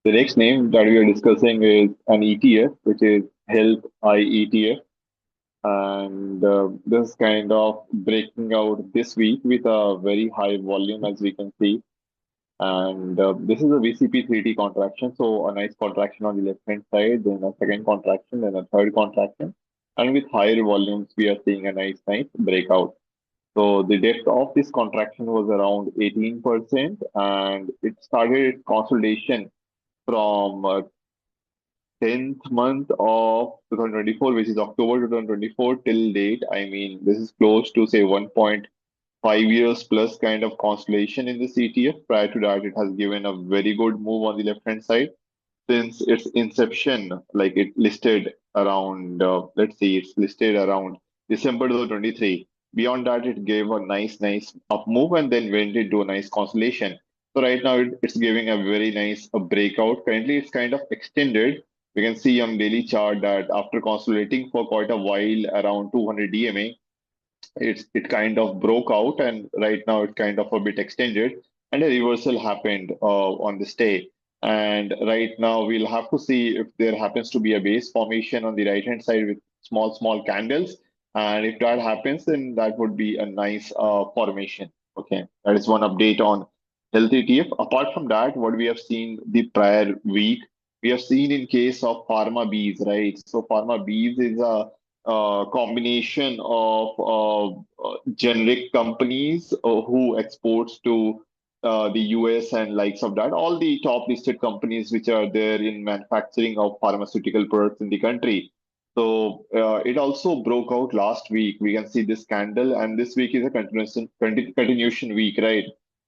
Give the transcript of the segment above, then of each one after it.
The next name that we are discussing is an ETF, which is Health I ETF. And this is kind of breaking out this week with a very high volume, as we can see. And this is a VCP 3T contraction. So a nice contraction on the left hand side, then a second contraction, then a third contraction. And with higher volumes, we are seeing a nice breakout. So the depth of this contraction was around 18%, and it started its consolidation from 10th month of 2024, which is October 2024 till date. I mean, this is close to say 1.5 years plus kind of constellation in the ETF. Prior to that, it has given a very good move on the left hand side since its inception. Like it listed around, let's see, it's listed around December 2023. Beyond that, it gave a nice up move and then went into a nice constellation. So right now, it's giving a very nice breakout. Currently, it's kind of extended. We can see on daily chart that after consolidating for quite a while around 200 DMA, it kind of broke out, and right now it's kind of a bit extended, and a reversal happened on this day. And right now we'll have to see if there happens to be a base formation on the right hand side with small candles, and if that happens, then that would be a nice formation. Okay, that is one update on health ETF. Apart from that, what we have seen the prior week, we have seen in case of pharma bees, right? So pharma bees is a combination of generic companies who exports to the US and likes of that, all the top listed companies which are there in manufacturing of pharmaceutical products in the country. So it also broke out last week. We can see this candle, and this week is a continuation week, right?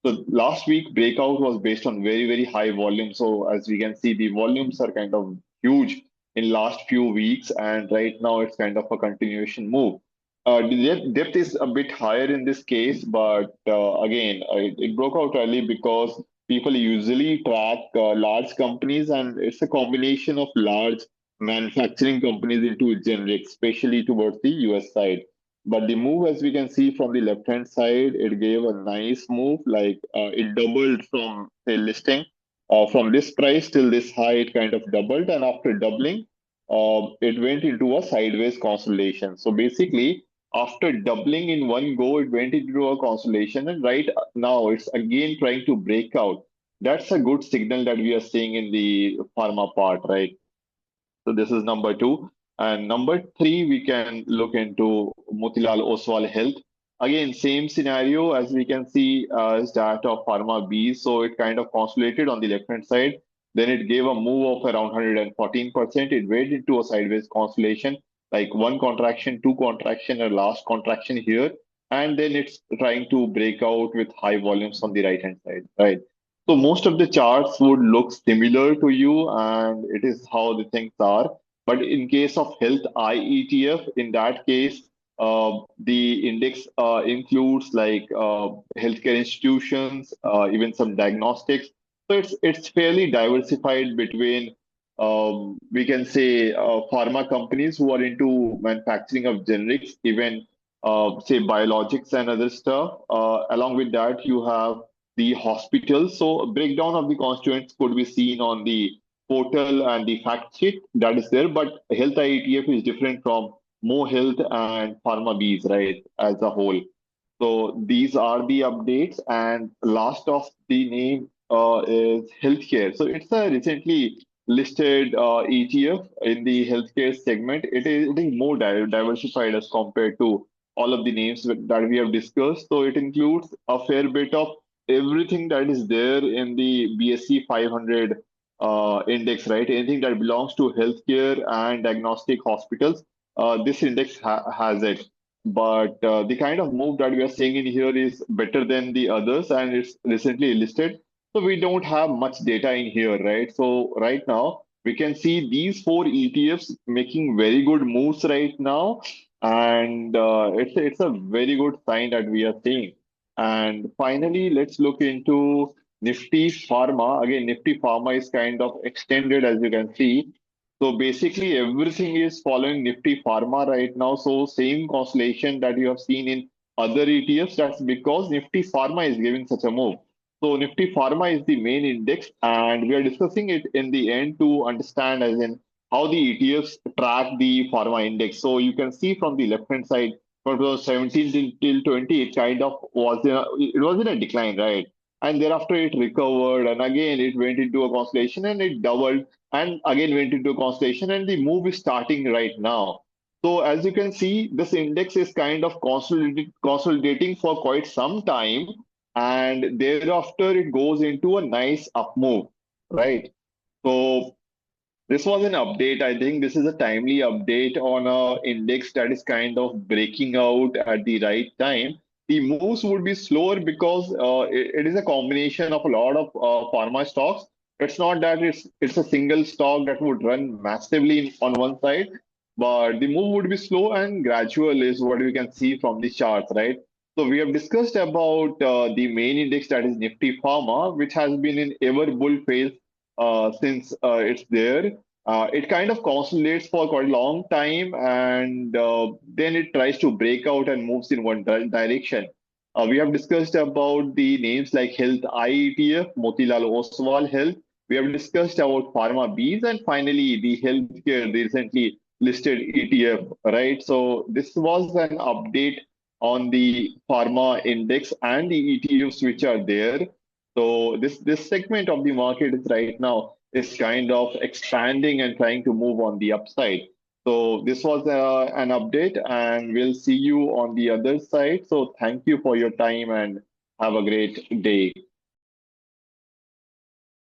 So last week breakout was based on very high volume. So as we can see, the volumes are kind of huge in last few weeks, and right now it's kind of a continuation move. The depth is a bit higher in this case, but again, it broke out early because people usually track large companies, and it's a combination of large manufacturing companies into generics, especially towards the US side. But the move, as we can see from the left hand side, it gave a nice move, like it doubled from say listing. From this price till this high, it kind of doubled, and after doubling, it went into a sideways consolidation. So basically, after doubling in one go, it went into a consolidation, and right now it's again trying to break out. That's a good signal that we are seeing in the pharma part, right? So this is number two. And number three, we can look into Motilal Oswal Health. Again, same scenario as we can see as that of Pharma B. So it kind of consolidated on the left-hand side. Then it gave a move of around 114%. It went into a sideways consolidation, like one contraction, two contraction, a last contraction here. And then it's trying to break out with high volumes on the right-hand side, right? So most of the charts would look similar to you, and it is how the things are. But in case of health IETF, in that case, the index includes like healthcare institutions, even some diagnostics. So it's fairly diversified between we can say pharma companies who are into manufacturing of generics, even say biologics and other stuff. Along with that, you have the hospitals. So a breakdown of the constituents could be seen on the portal and the fact sheet that is there. But health IETF is different from Mo Health and Pharma Bees, right, as a whole. So these are the updates. And last of the name is healthcare. So it's a recently listed ETF in the healthcare segment. It is more diversified as compared to all of the names that we have discussed. So it includes a fair bit of everything that is there in the BSE 500 index, right? Anything that belongs to healthcare and diagnostic hospitals, this index has it. But the kind of move that we are seeing in here is better than the others, and it's recently listed. So we don't have much data in here, right? So right now we can see these four ETFs making very good moves right now, and it's a very good sign that we are seeing. And finally, let's look into Nifty Pharma. Again, Nifty Pharma is kind of extended, as you can see. So basically, everything is following Nifty Pharma right now. So same constellation that you have seen in other ETFs, that's because Nifty Pharma is giving such a move. So Nifty Pharma is the main index, and we are discussing it in the end to understand as in how the ETFs track the pharma index. So you can see from the left hand side, from 2017 till 20, it kind of was in a decline, right? And thereafter it recovered, and again it went into a constellation, and it doubled, and again went into a constellation, and the move is starting right now. So as you can see, this index is kind of consolidating for quite some time, and thereafter it goes into a nice up move, right? So this was an update. I think this is a timely update on a index that is kind of breaking out at the right time. The moves would be slower because it is a combination of a lot of pharma stocks. It's not that it's a single stock that would run massively on one side, but the move would be slow and gradual is what we can see from the charts, right? So we have discussed about the main index, that is Nifty Pharma, which has been in ever bull phase since it's there. It kind of consolidates for quite a long time, and then it tries to break out and moves in one direction. We have discussed about the names like Health IETF, Motilal Oswal Health. We have discussed about Pharma Bees, and finally the healthcare, the recently listed ETF, right? So this was an update on the pharma index and the ETFs which are there. So this segment of the market is right now is kind of expanding and trying to move on the upside. So this was an update, and we'll see you on the other side. So thank you for your time and have a great day.